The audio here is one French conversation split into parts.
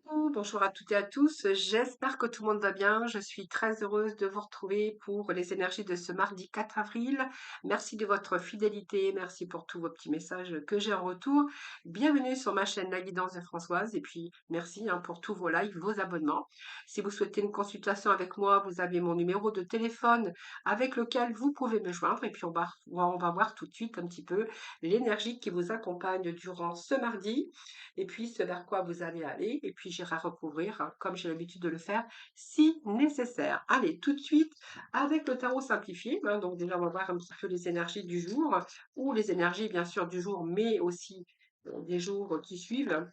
Bonjour à toutes et à tous. J'espère que tout le monde va bien. Je suis très heureuse de vous retrouver pour les énergies de ce mardi 4 avril. Merci de votre fidélité. Merci pour tous vos petits messages que j'ai en retour. Bienvenue sur ma chaîne La Guidance de Françoise. Et puis, merci pour tous vos likes, vos abonnements. Si vous souhaitez une consultation avec moi, vous avez mon numéro de téléphone avec lequel vous pouvez me joindre. Et puis, on va voir tout de suite un petit peu l'énergie qui vous accompagne durant ce mardi et puis ce vers quoi vous allez aller, et puis j'irai recouvrir, comme j'ai l'habitude de le faire, si nécessaire. Allez, tout de suite, avec le tarot simplifié, donc déjà on va voir un petit peu les énergies du jour, ou les énergies bien sûr du jour, mais aussi des jours qui suivent.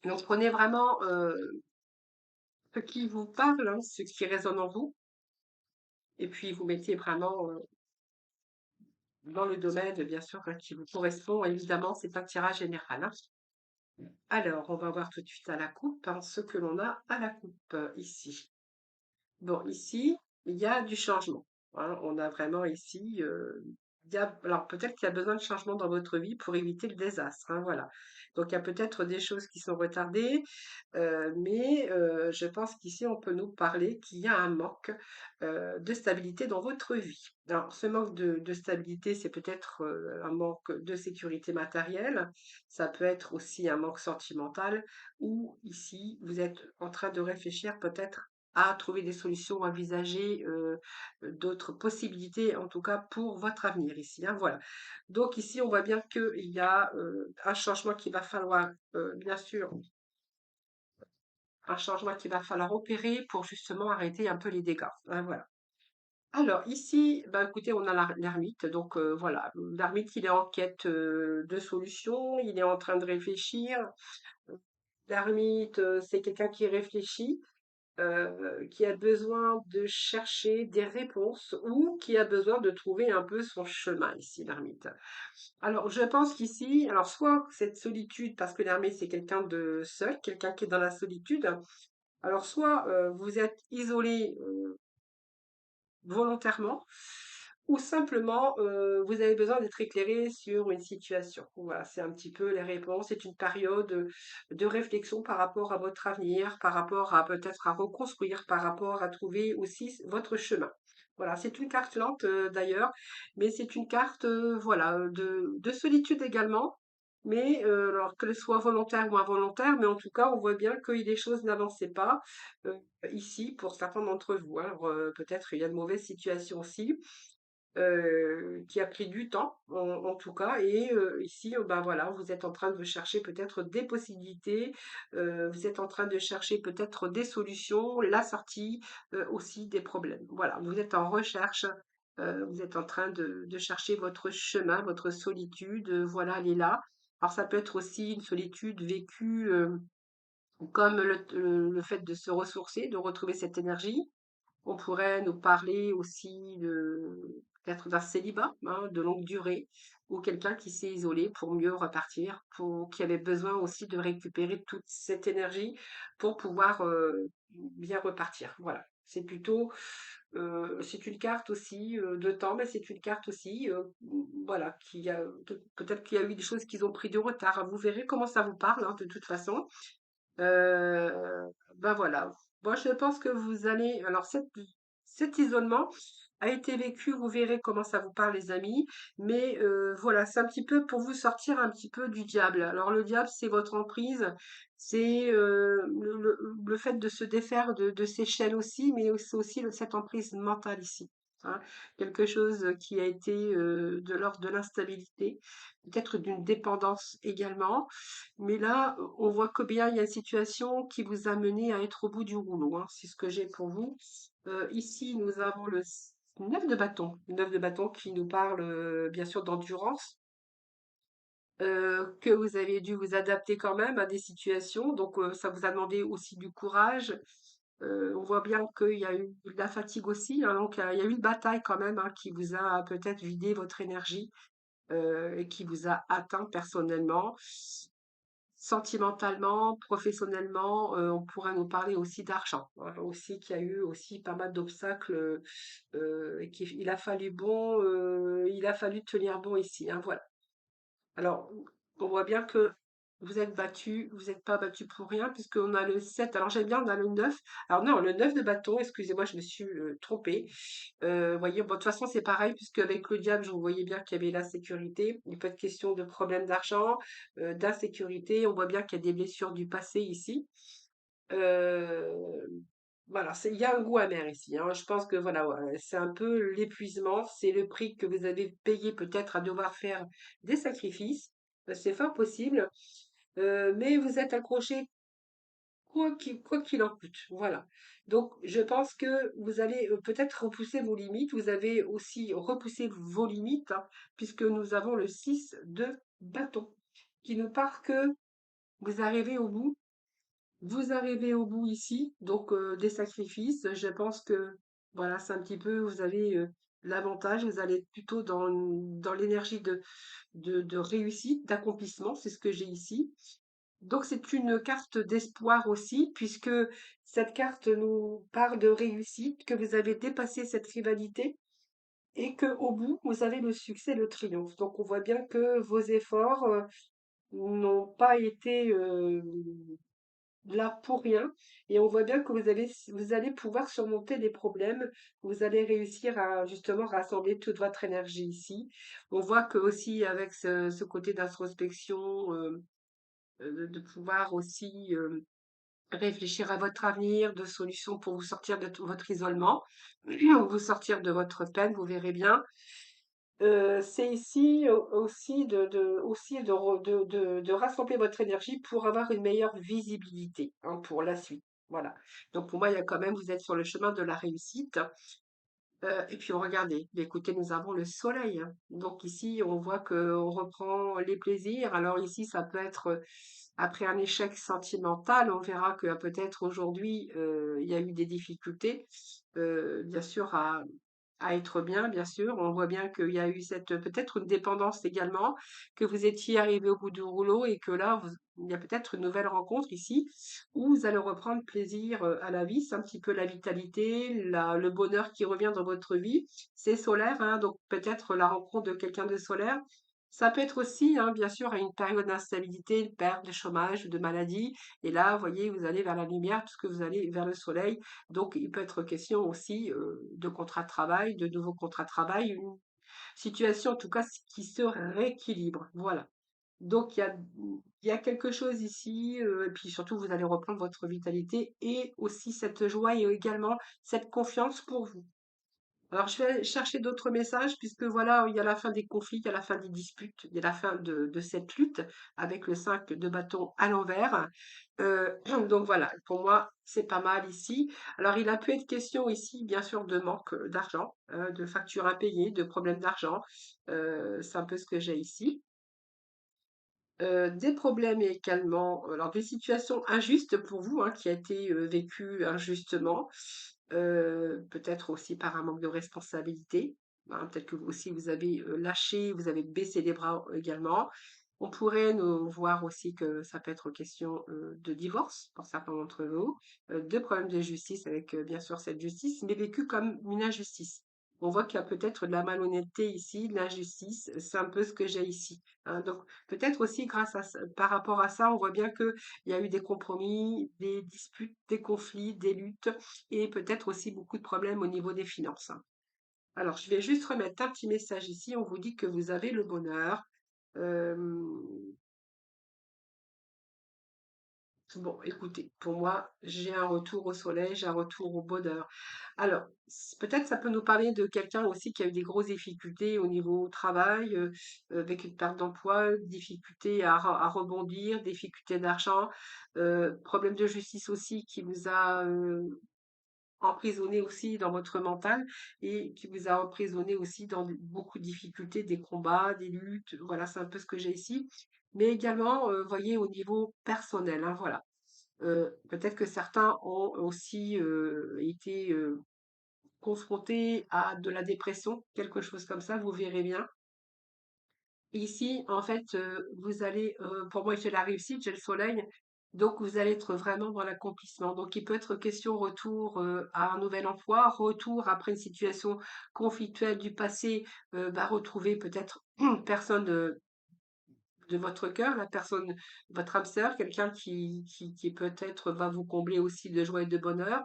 Donc prenez vraiment ce qui vous parle, ce qui résonne en vous, et puis vous mettez vraiment dans le domaine, bien sûr, qui vous correspond. Évidemment, c'est un tirage général. Alors, on va voir tout de suite à la coupe ce que l'on a à la coupe ici. Bon, ici, il y a du changement. On a vraiment ici, alors peut-être qu'il y a besoin de changement dans votre vie pour éviter le désastre, voilà. Donc il y a peut-être des choses qui sont retardées, mais je pense qu'ici on peut nous parler qu'il y a un manque de stabilité dans votre vie. Alors ce manque de stabilité, c'est peut-être un manque de sécurité matérielle, ça peut être aussi un manque sentimental, ou ici vous êtes en train de réfléchir peut-être à trouver des solutions, envisager d'autres possibilités, en tout cas pour votre avenir ici, voilà. Donc ici, on voit bien qu'il y a un changement qu'il va falloir, bien sûr, un changement qu'il va falloir opérer pour justement arrêter un peu les dégâts, voilà. Alors ici, bah, écoutez, on a l'ermite, donc voilà, l'ermite, il est en quête de solutions, il est en train de réfléchir. L'ermite, c'est quelqu'un qui réfléchit, qui a besoin de chercher des réponses ou qui a besoin de trouver un peu son chemin ici, l'ermite. Alors, je pense qu'ici, alors soit cette solitude, parce que l'ermite c'est quelqu'un de seul, quelqu'un qui est dans la solitude, alors soit vous êtes isolé volontairement, ou simplement vous avez besoin d'être éclairé sur une situation. Voilà, c'est un petit peu les réponses. C'est une période de réflexion par rapport à votre avenir, par rapport à peut-être à reconstruire, par rapport à trouver aussi votre chemin. Voilà, c'est une carte lente d'ailleurs, mais c'est une carte voilà, de solitude également. Mais alors qu'elle soit volontaire ou involontaire, mais en tout cas, on voit bien que les choses n'avançaient pas ici pour certains d'entre vous. Alors peut-être il y a de mauvaises situations aussi qui a pris du temps en tout cas. Et ici, ben voilà, vous êtes en train de chercher peut-être des possibilités, vous êtes en train de chercher peut-être des solutions, la sortie aussi des problèmes. Voilà, vous êtes en recherche. Vous êtes en train de chercher votre chemin, votre solitude, voilà, elle est là. Alors ça peut être aussi une solitude vécue comme le fait de se ressourcer, de retrouver cette énergie. On pourrait nous parler aussi peut-être d'un célibat, de longue durée, ou quelqu'un qui s'est isolé pour mieux repartir, qui avait besoin aussi de récupérer toute cette énergie pour pouvoir bien repartir. Voilà. C'est plutôt, c'est une carte aussi de temps, mais c'est une carte aussi, voilà, peut-être qu'il y a eu des choses qui ont pris du retard. Vous verrez comment ça vous parle, de toute façon. Ben voilà. Moi, je pense que vous allez. Alors, cet isolement a été vécu, vous verrez comment ça vous parle, les amis. Mais voilà, c'est un petit peu pour vous sortir un petit peu du diable. Alors, le diable, c'est votre emprise, c'est le fait de se défaire de ces chaînes aussi, mais c'est aussi cette emprise mentale ici. hein. Quelque chose qui a été de l'ordre de l'instabilité, peut-être d'une dépendance également. Mais là, on voit que bien il y a une situation qui vous a mené à être au bout du rouleau, c'est ce que j'ai pour vous. Ici, nous avons le 9 de bâton. Le 9 de bâton qui nous parle bien sûr d'endurance, que vous avez dû vous adapter quand même à des situations. Donc, ça vous a demandé aussi du courage. On voit bien qu'il y a eu de la fatigue aussi, donc il y a eu une bataille quand même qui vous a peut-être vidé votre énergie et qui vous a atteint personnellement. Sentimentalement, professionnellement, on pourrait nous parler aussi d'argent, aussi qu'il y a eu aussi pas mal d'obstacles, et qu'il a fallu il a fallu tenir bon ici, voilà. Alors, on voit bien que vous êtes battu, vous n'êtes pas battu pour rien, puisqu'on a le 7. Alors j'aime bien, on a le 9. Alors non, le 9 de bâton, excusez-moi, je me suis trompée. Voyez, bon, de toute façon, c'est pareil, puisque avec le diable, je voyais bien qu'il y avait la sécurité. Il peut être question de problème d'argent, d'insécurité. On voit bien qu'il y a des blessures du passé ici. Euh, voilà, il y a un goût amer ici, hein. Je pense que voilà, ouais, c'est un peu l'épuisement, c'est le prix que vous avez payé peut-être à devoir faire des sacrifices. C'est fort possible, mais vous êtes accroché quoi qu'il en coûte. Voilà. Donc, je pense que vous allez peut-être repousser vos limites. Vous avez aussi repoussé vos limites, hein, puisque nous avons le 6 de bâton qui nous part que vous arrivez au bout. Vous arrivez au bout ici, donc des sacrifices. Je pense que voilà, c'est un petit peu, vous avez l'avantage, vous allez être plutôt dans l'énergie de réussite, d'accomplissement, c'est ce que j'ai ici. Donc c'est une carte d'espoir aussi, puisque cette carte nous parle de réussite, que vous avez dépassé cette rivalité et que au bout, vous avez le succès, le triomphe. Donc on voit bien que vos efforts n'ont pas été là pour rien. Et on voit bien que vous allez pouvoir surmonter des problèmes. Vous allez réussir à justement rassembler toute votre énergie ici. On voit que aussi avec ce côté d'introspection, de pouvoir aussi réfléchir à votre avenir, de solutions pour vous sortir de votre isolement, vous sortir de votre peine, vous verrez bien. C'est ici aussi aussi de rassembler votre énergie pour avoir une meilleure visibilité, hein, pour la suite. Voilà. Donc pour moi, il y a quand même, vous êtes sur le chemin de la réussite. Et puis regardez, écoutez, nous avons le soleil, hein. Donc ici, on voit qu'on reprend les plaisirs. Alors ici, ça peut être après un échec sentimental, on verra que peut-être aujourd'hui, il y a eu des difficultés, bien sûr, à être bien, bien sûr. On voit bien qu'il y a eu cette peut-être une dépendance également, que vous étiez arrivé au bout du rouleau et que là, il y a peut-être une nouvelle rencontre ici où vous allez reprendre plaisir à la vie. C'est un petit peu la vitalité, le bonheur qui revient dans votre vie. C'est solaire, hein, donc peut-être la rencontre de quelqu'un de solaire. Ça peut être aussi, hein, bien sûr, à une période d'instabilité, de perte, de chômage, de maladie. Et là, vous voyez, vous allez vers la lumière puisque vous allez vers le soleil. Donc, il peut être question aussi de contrat de travail, de nouveaux contrats de travail, une situation en tout cas qui se rééquilibre. Voilà. Donc, il y a quelque chose ici, et puis surtout, vous allez reprendre votre vitalité et aussi cette joie et également cette confiance pour vous. Alors, je vais chercher d'autres messages puisque voilà, il y a la fin des conflits, il y a la fin des disputes, il y a la fin de cette lutte avec le 5 de bâton à l'envers. Donc voilà, pour moi, c'est pas mal ici. Alors, il a pu être question ici, bien sûr, de manque d'argent, de factures impayées, de problèmes d'argent. C'est un peu ce que j'ai ici. Des problèmes également, alors des situations injustes pour vous, hein, qui a été vécu injustement, peut-être aussi par un manque de responsabilité, hein, peut-être que vous aussi vous avez lâché, vous avez baissé les bras également. On pourrait nous voir aussi que ça peut être question de divorce pour certains d'entre vous, de problèmes de justice avec bien sûr cette justice, mais vécu comme une injustice. On voit qu'il y a peut-être de la malhonnêteté ici, de l'injustice, c'est un peu ce que j'ai ici, hein. Donc peut-être aussi grâce à par rapport à ça, on voit bien qu'il y a eu des compromis, des disputes, des conflits, des luttes et peut-être aussi beaucoup de problèmes au niveau des finances, hein. Alors, je vais juste remettre un petit message ici. On vous dit que vous avez le bonheur. Euh, Bon, écoutez, pour moi, j'ai un retour au soleil, j'ai un retour au bonheur. Alors, peut-être ça peut nous parler de quelqu'un aussi qui a eu des grosses difficultés au niveau travail, avec une perte d'emploi, difficulté à rebondir, difficulté d'argent, problème de justice aussi qui vous a emprisonné aussi dans votre mental et qui vous a emprisonné aussi dans beaucoup de difficultés, des combats, des luttes. Voilà, c'est un peu ce que j'ai ici. Mais également, voyez, au niveau personnel, hein, voilà. Peut-être que certains ont aussi été confrontés à de la dépression, quelque chose comme ça, vous verrez bien. Ici, en fait, vous allez, pour moi, j'ai la réussite, j'ai le soleil, donc vous allez être vraiment dans l'accomplissement. Donc, il peut être question retour à un nouvel emploi, retour après une situation conflictuelle du passé, retrouver peut-être personne de votre cœur, la personne, votre âme sœur, quelqu'un qui peut-être va vous combler aussi de joie et de bonheur.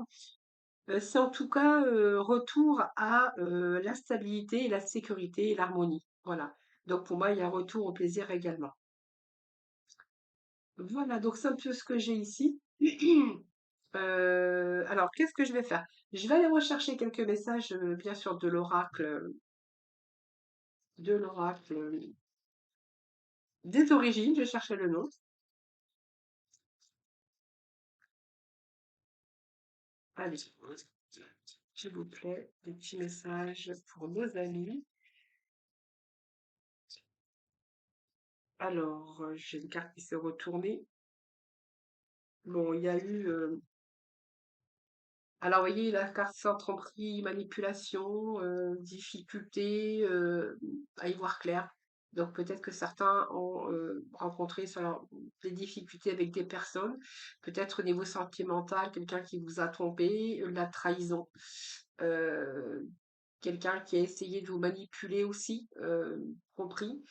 C'est en tout cas retour à la stabilité, la sécurité et l'harmonie. Voilà. Donc pour moi, il y a un retour au plaisir également. Voilà, donc c'est un peu ce que j'ai ici. Alors, qu'est-ce que je vais faire? Je vais aller rechercher quelques messages, bien sûr, de l'oracle des origines. Je cherchais le nom. Allez, s'il vous plaît, des petits messages pour nos amis. Alors, j'ai une carte qui s'est retournée. Bon, il y a eu alors, vous voyez, la carte centre-empris, manipulation, difficulté à y voir clair. Donc, peut-être que certains ont rencontré des difficultés avec des personnes, peut-être au niveau sentimental, quelqu'un qui vous a trompé, la trahison, euh, quelqu'un qui a essayé de vous manipuler aussi, compris.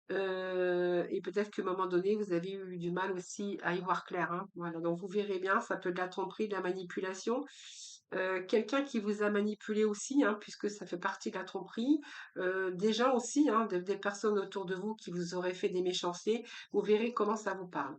Et peut-être qu'à un moment donné, vous avez eu du mal aussi à y voir clair, hein. Voilà, donc vous verrez bien, ça peut être de la tromperie, de la manipulation. Quelqu'un qui vous a manipulé aussi, hein, puisque ça fait partie de la tromperie. Des gens aussi, hein, des personnes autour de vous qui vous auraient fait des méchancetés. Vous verrez comment ça vous parle.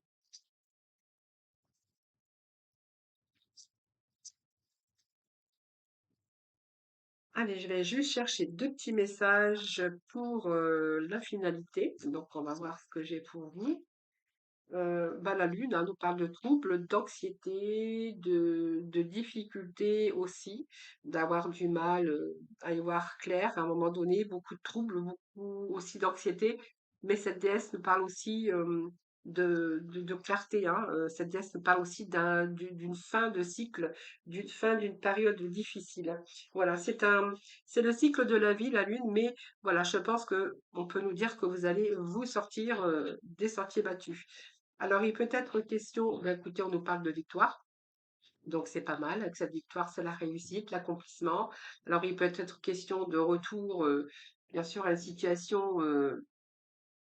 Allez, je vais juste chercher deux petits messages pour la finalité. Donc, on va voir ce que j'ai pour vous. Bah, la lune, hein, nous parle de troubles, d'anxiété, de difficultés aussi, d'avoir du mal à y voir clair à un moment donné, beaucoup de troubles, beaucoup aussi d'anxiété. Mais cette déesse nous parle aussi de clarté, hein. Cette déesse nous parle aussi d'une fin de cycle, d'une fin d'une période difficile. Voilà, c'est le cycle de la vie, la lune, mais voilà, je pense que on peut nous dire que vous allez vous sortir des sentiers battus. Alors, il peut être question, bah, écoutez, on nous parle de victoire, donc c'est pas mal. Avec cette victoire, c'est la réussite, l'accomplissement. Alors, il peut être question de retour, bien sûr, à une situation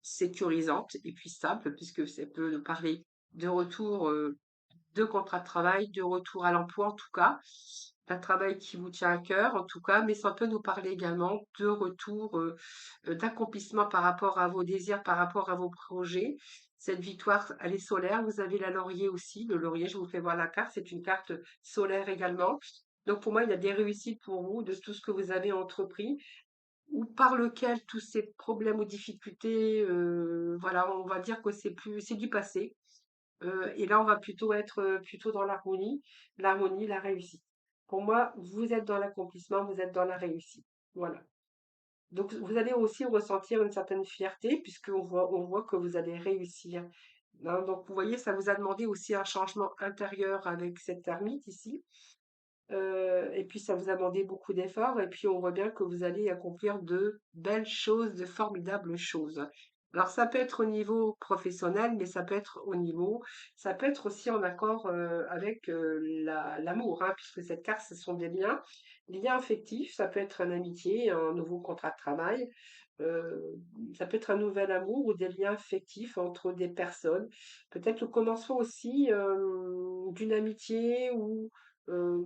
sécurisante et puis stable, puisque ça peut nous parler de retour de contrat de travail, de retour à l'emploi en tout cas, un travail qui vous tient à cœur en tout cas, mais ça peut nous parler également de retour, d'accomplissement par rapport à vos désirs, par rapport à vos projets. Cette victoire, elle est solaire. Vous avez la laurier aussi. Le laurier, je vous fais voir la carte, c'est une carte solaire également. Donc pour moi, il y a des réussites pour vous de tout ce que vous avez entrepris ou par lequel tous ces problèmes ou difficultés, voilà, on va dire que c'est du passé. Et là, on va plutôt être plutôt dans l'harmonie, la réussite. Pour moi, vous êtes dans l'accomplissement, vous êtes dans la réussite. Voilà. Donc, vous allez aussi ressentir une certaine fierté, puisqu'on voit que vous allez réussir. Hein, donc, vous voyez, ça vous a demandé aussi un changement intérieur avec cette ermite ici. Et puis ça vous a demandé beaucoup d'efforts et puis on voit bien que vous allez accomplir de belles choses, de formidables choses. Alors ça peut être au niveau professionnel, mais ça peut être aussi en accord avec l'amour, hein, puisque cette carte, ce sont des liens affectifs, ça peut être une amitié, un nouveau contrat de travail, euh, ça peut être un nouvel amour ou des liens affectifs entre des personnes. Peut-être le commencement aussi d'une amitié ou euh,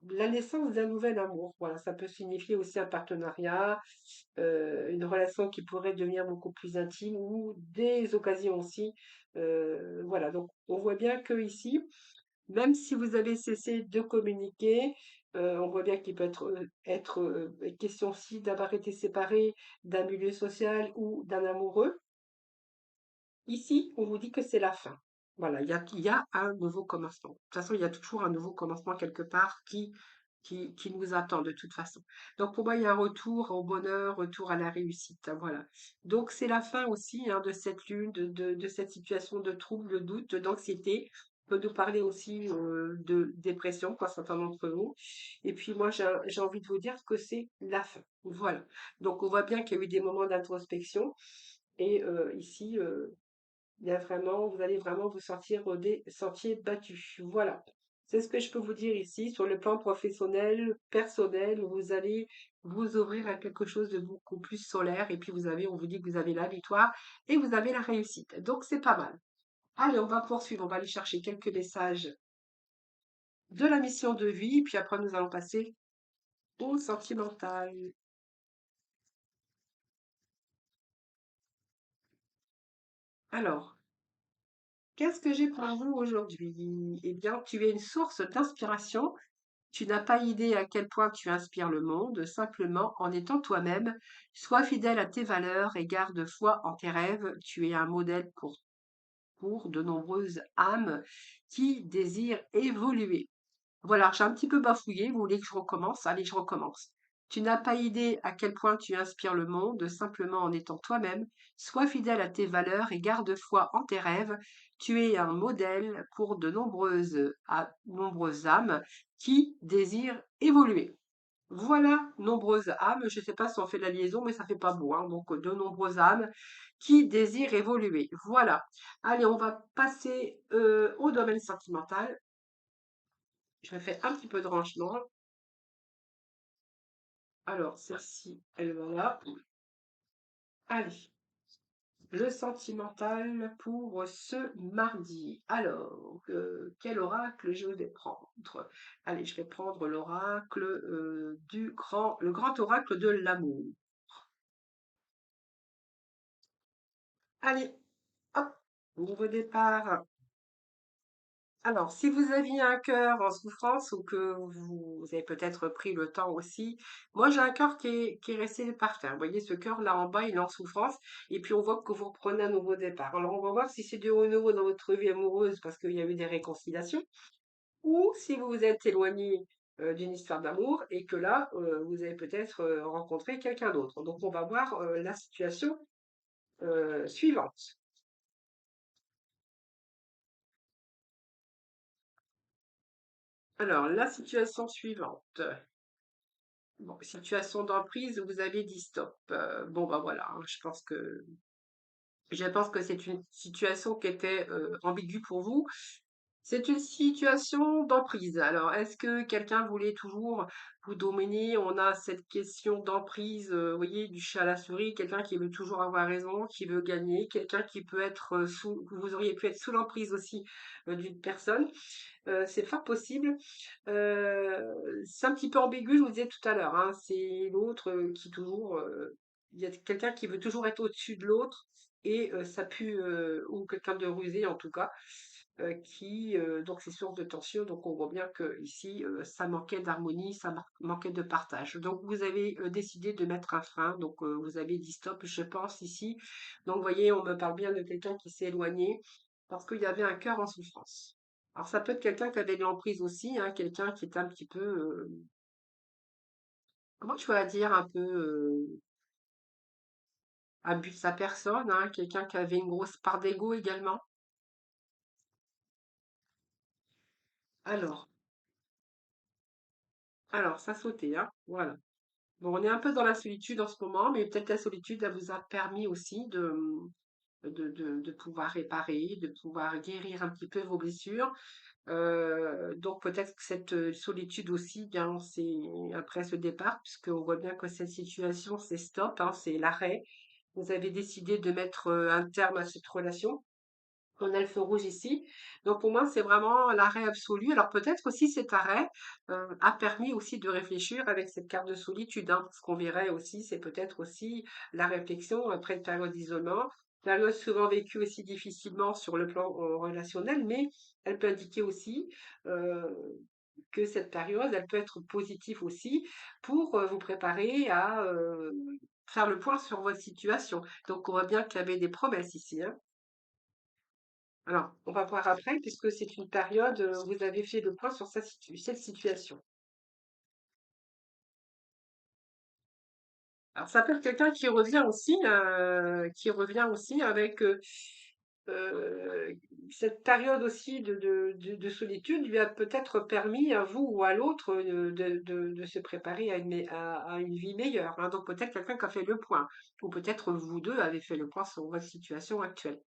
la naissance d'un nouvel amour. Voilà, ça peut signifier aussi un partenariat, une relation qui pourrait devenir beaucoup plus intime ou des occasions aussi. Voilà, donc on voit bien que ici, même si vous avez cessé de communiquer, on voit bien qu'il peut être question aussi d'avoir été séparé d'un milieu social ou d'un amoureux. Ici, on vous dit que c'est la fin. Voilà, il y a un nouveau commencement. De toute façon, il y a toujours un nouveau commencement quelque part qui nous attend de toute façon. Donc pour moi, il y a un retour au bonheur, retour à la réussite, hein, voilà. Donc c'est la fin aussi hein, de cette lune, de cette situation de trouble, de doute, d'anxiété. On peut nous parler aussi de dépression pour certains d'entre vous. Et puis moi, j'ai envie de vous dire que c'est la fin. Voilà. Donc on voit bien qu'il y a eu des moments d'introspection. Et ici, il y a vraiment, vous allez vraiment vous sortir des sentiers battus. Voilà. C'est ce que je peux vous dire ici. Sur le plan professionnel, personnel, vous allez vous ouvrir à quelque chose de beaucoup plus solaire. Et puis vous avez, on vous dit que vous avez la victoire et vous avez la réussite. Donc c'est pas mal. Allez, on va poursuivre. On va aller chercher quelques messages de la mission de vie. Puis après, nous allons passer au sentimental. Alors, qu'est-ce que j'ai pour vous aujourd'hui? Eh bien, tu es une source d'inspiration. Tu n'as pas idée à quel point tu inspires le monde, simplement en étant toi-même. Sois fidèle à tes valeurs et garde foi en tes rêves. Tu es un modèle pour de nombreuses âmes qui désirent évoluer. Voilà, j'ai un petit peu bafouillé. Vous voulez que je recommence? Allez, je recommence. Tu n'as pas idée à quel point tu inspires le monde, simplement en étant toi-même. Sois fidèle à tes valeurs et garde foi en tes rêves. Tu es un modèle pour de nombreuses âmes qui désirent évoluer. Voilà, nombreuses âmes. Je ne sais pas si on fait la liaison, mais ça fait pas beau, hein. Donc, de nombreuses âmes qui désirent évoluer. Voilà. Allez, on va passer au domaine sentimental. Je fais un petit peu de rangement. Alors, celle-ci, elle va là. Allez, le sentimental pour ce mardi. Alors, quel oracle je vais prendre? Allez, je vais prendre l'oracle le grand oracle de l'amour. Allez, hop, nouveau départ. Alors, si vous aviez un cœur en souffrance ou que vous avez peut-être pris le temps aussi, moi j'ai un cœur qui est resté par terre. Vous voyez, ce cœur là en bas, il est en souffrance, et puis on voit que vous reprenez un nouveau départ. Alors, on va voir si c'est du renouveau dans votre vie amoureuse parce qu'il y a eu des réconciliations, ou si vous vous êtes éloigné d'une histoire d'amour et que là, vous avez peut-être rencontré quelqu'un d'autre. Donc, on va voir la situation suivante. Alors, la situation suivante. Bon, situation d'emprise où vous avez dit stop. Bon, bah voilà, hein, je pense que c'est une situation qui était ambiguë pour vous. C'est une situation d'emprise. Alors, est-ce que quelqu'un voulait toujours vous dominer? On a cette question d'emprise, vous voyez, du chat à la souris, quelqu'un qui veut toujours avoir raison, qui veut gagner, quelqu'un qui peut être vous auriez pu être sous l'emprise aussi d'une personne. C'est fort possible. C'est un petit peu ambigu, je vous disais tout à l'heure, hein. C'est l'autre qui toujours, il y a quelqu'un qui veut toujours être au-dessus de l'autre et ça pue, ou quelqu'un de rusé en tout cas, donc c'est source de tension. Donc on voit bien que ici, ça manquait d'harmonie, manquait de partage. Donc vous avez décidé de mettre un frein. Donc vous avez dit stop, je pense ici. Donc vous voyez, on me parle bien de quelqu'un qui s'est éloigné parce qu'il y avait un cœur en souffrance. Alors ça peut être quelqu'un qui avait de l'emprise aussi, hein, quelqu'un qui est un petit peu, comment je pourrais dire, un peu abus de sa personne, hein, quelqu'un qui avait une grosse part d'ego également. Alors, alors ça sautait, hein, voilà. Bon, on est un peu dans la solitude en ce moment, mais peut-être la solitude, elle vous a permis aussi de pouvoir réparer, de pouvoir guérir un petit peu vos blessures. Donc peut-être que cette solitude aussi, bien, c'est après ce départ, puisqu'on voit bien que cette situation, c'est stop, hein, c'est l'arrêt. Vous avez décidé de mettre un terme à cette relation. On a le feu rouge ici. Donc pour moi, c'est vraiment l'arrêt absolu. Alors peut-être aussi cet arrêt a permis aussi de réfléchir avec cette carte de solitude, hein. Ce qu'on verrait aussi, c'est peut-être aussi la réflexion après une période d'isolement, période souvent vécue aussi difficilement sur le plan relationnel, mais elle peut indiquer aussi euh, que cette période, elle peut être positive aussi pour vous préparer à faire le point sur votre situation. Donc on voit bien qu'il y avait des promesses ici, hein. Alors, on va voir après, puisque c'est une période, vous avez fait le point sur cette situation. Alors, ça peut être quelqu'un qui revient aussi avec euh, cette période aussi de solitude lui a peut-être permis à vous ou à l'autre de se préparer à une vie meilleure, hein. Donc, peut-être quelqu'un qui a fait le point, ou peut-être vous deux avez fait le point sur votre situation actuelle.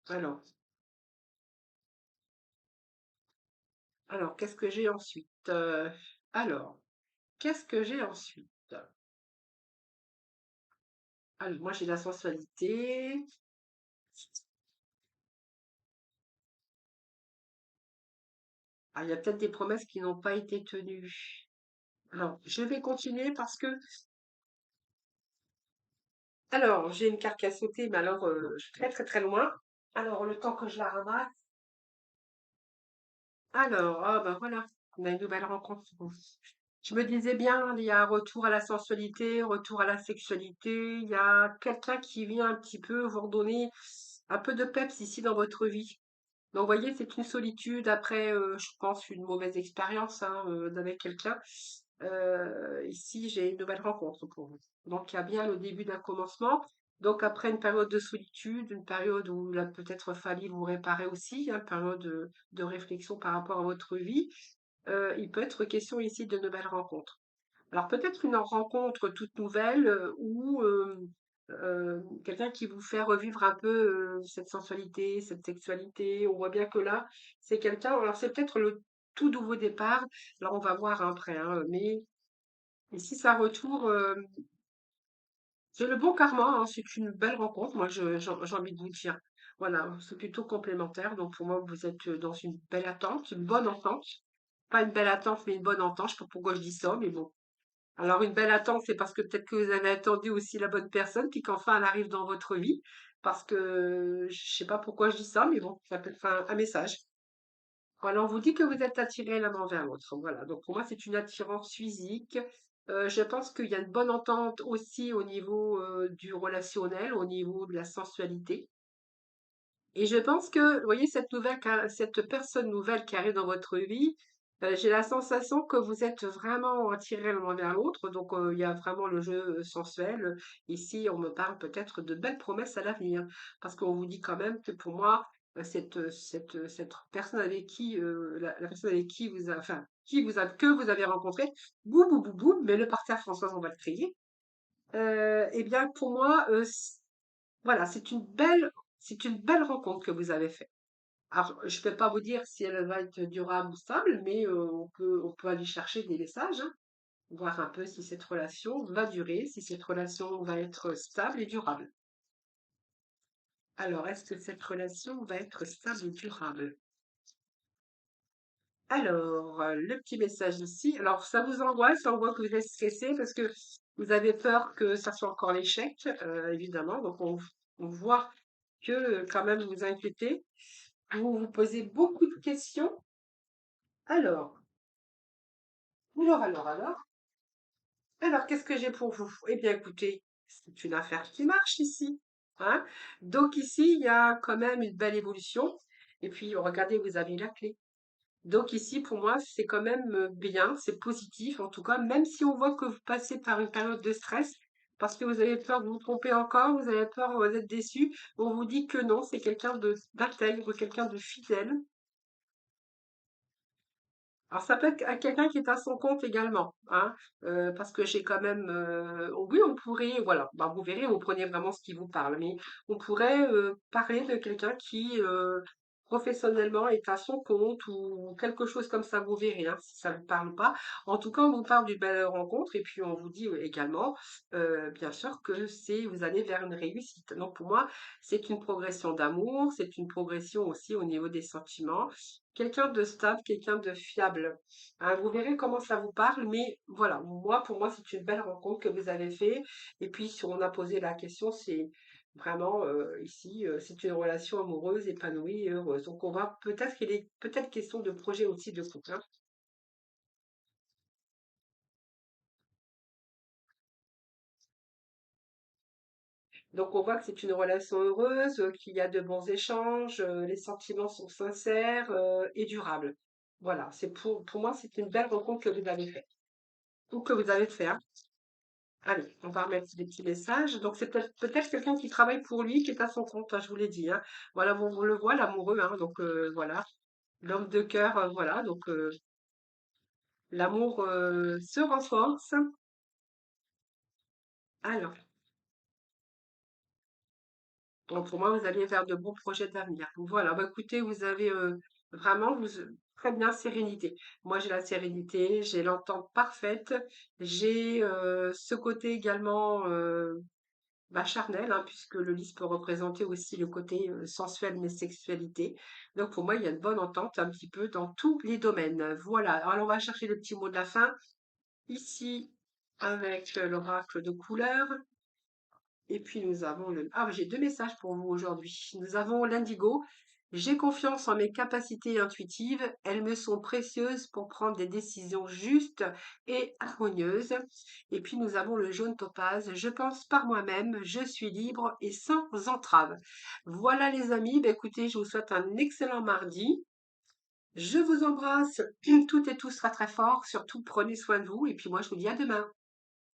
Alors. Alors, qu'est-ce que j'ai ensuite? Alors, qu'est-ce que j'ai ensuite? Alors, moi, j'ai la sensualité. Ah, il y a peut-être des promesses qui n'ont pas été tenues. Alors, je vais continuer parce que, alors, j'ai une carte qui a sauté, mais alors, je suis très très très loin. Alors, le temps que je la ramasse. Alors, ah ben voilà, on a une nouvelle rencontre. Bon. Je me disais bien, il y a un retour à la sensualité, retour à la sexualité. Il y a quelqu'un qui vient un petit peu vous redonner un peu de peps ici dans votre vie. Donc, vous voyez, c'est une solitude après, je pense, une mauvaise expérience hein, avec quelqu'un. Ici, j'ai une nouvelle rencontre pour vous. Donc, il y a bien le début d'un commencement. Donc, après une période de solitude, une période où il a peut-être fallu vous réparer aussi, hein, une période de réflexion par rapport à votre vie, il peut être question ici de nouvelles rencontres. Alors peut-être une rencontre toute nouvelle ou quelqu'un qui vous fait revivre un peu cette sensualité, cette sexualité. On voit bien que là, c'est quelqu'un. Alors c'est peut-être le tout nouveau départ. Alors on va voir après, hein, mais ici ça retour. C'est le bon karma. Hein, c'est une belle rencontre. Moi, j'ai envie de vous dire. Voilà, c'est plutôt complémentaire. Donc pour moi, vous êtes dans une belle attente, une bonne entente. Pas une belle attente, mais une bonne entente. Je sais pas pourquoi je dis ça, mais bon. Alors, une belle attente, c'est parce que peut-être que vous avez attendu aussi la bonne personne, puis qu'enfin elle arrive dans votre vie. Parce que je sais pas pourquoi je dis ça, mais bon, ça peut être un message. Voilà, on vous dit que vous êtes attiré l'un envers l'autre. Voilà, donc pour moi, c'est une attirance physique. Je pense qu'il y a une bonne entente aussi au niveau du relationnel, au niveau de la sensualité. Et je pense que, vous voyez, cette personne nouvelle qui arrive dans votre vie, j'ai la sensation que vous êtes vraiment attirés l'un vers l'autre. Donc, il y a vraiment le jeu sensuel. Ici, on me parle peut-être de belles promesses à l'avenir. Parce qu'on vous dit quand même que pour moi, cette personne avec qui, la personne avec qui vous, enfin, que vous avez rencontré, boum, boum, boum, boum, mais le parterre Françoise, on va le crier. Eh bien, pour moi, voilà, c'est une belle rencontre que vous avez faite. Alors, je ne peux pas vous dire si elle va être durable ou stable, mais on peut aller chercher des messages, hein, voir un peu si cette relation va durer, si cette relation va être stable et durable. Alors, est-ce que cette relation va être stable et durable? Alors, le petit message ici. Alors, ça vous angoisse, ça voit que vous êtes stressé parce que vous avez peur que ça soit encore l'échec, évidemment. Donc, on voit que quand même vous inquiétez. Vous vous posez beaucoup de questions. Alors, alors. Alors, qu'est-ce que j'ai pour vous? Eh bien, écoutez, c'est une affaire qui marche ici. Hein? Donc ici, il y a quand même une belle évolution. Et puis, regardez, vous avez la clé. Donc ici, pour moi, c'est quand même bien, c'est positif. En tout cas, même si on voit que vous passez par une période de stress, parce que vous avez peur de vous tromper encore, vous avez peur d'être déçu, on vous dit que non, c'est quelqu'un de d'intègre, quelqu'un de fidèle. Alors ça peut être à quelqu'un qui est à son compte également, hein, parce que j'ai quand même, oui, on pourrait, voilà, bah, vous verrez, vous prenez vraiment ce qui vous parle, mais on pourrait parler de quelqu'un qui professionnellement est à son compte ou quelque chose comme ça, vous verrez, hein, si ça ne vous parle pas. En tout cas, on vous parle d'une belle rencontre et puis on vous dit également, bien sûr, que vous allez vers une réussite. Donc pour moi, c'est une progression d'amour, c'est une progression aussi au niveau des sentiments. Quelqu'un de stable, quelqu'un de fiable. Hein, vous verrez comment ça vous parle, mais voilà, moi, pour moi, c'est une belle rencontre que vous avez fait. Et puis, si on a posé la question, c'est vraiment ici, c'est une relation amoureuse, épanouie et heureuse. Donc, on va peut-être qu'il est peut-être question de projet aussi de couple. Hein. Donc, on voit que c'est une relation heureuse, qu'il y a de bons échanges, les sentiments sont sincères et durables. Voilà, pour moi, c'est une belle rencontre que vous avez faite. Ou que vous avez fait. Hein. Allez, on va remettre des petits messages. Donc, c'est peut-être quelqu'un qui travaille pour lui, qui est à son compte, hein, je vous l'ai dit. Hein. Voilà, on le voit, l'amoureux. Hein, donc, voilà. L'homme de cœur, voilà. Donc, l'amour se renforce. Alors, donc, pour moi, vous allez vers de bons projets d'avenir. Voilà, bah, écoutez, vous avez vraiment, Très bien, sérénité. Moi, j'ai la sérénité, j'ai l'entente parfaite, j'ai ce côté également charnel, hein, puisque le lys peut représenter aussi le côté sensuel, mais sexualité. Donc, pour moi, il y a une bonne entente un petit peu dans tous les domaines. Voilà. Alors, on va chercher le petit mot de la fin. Ici, avec l'oracle de couleur. Et puis nous avons le... Ah, j'ai deux messages pour vous aujourd'hui. Nous avons l'indigo. J'ai confiance en mes capacités intuitives. Elles me sont précieuses pour prendre des décisions justes et harmonieuses. Et puis nous avons le jaune topaze. Je pense par moi-même. Je suis libre et sans entrave. Voilà les amis. Ben, écoutez, je vous souhaite un excellent mardi. Je vous embrasse toutes et tous très très fort. Surtout prenez soin de vous. Et puis moi, je vous dis à demain.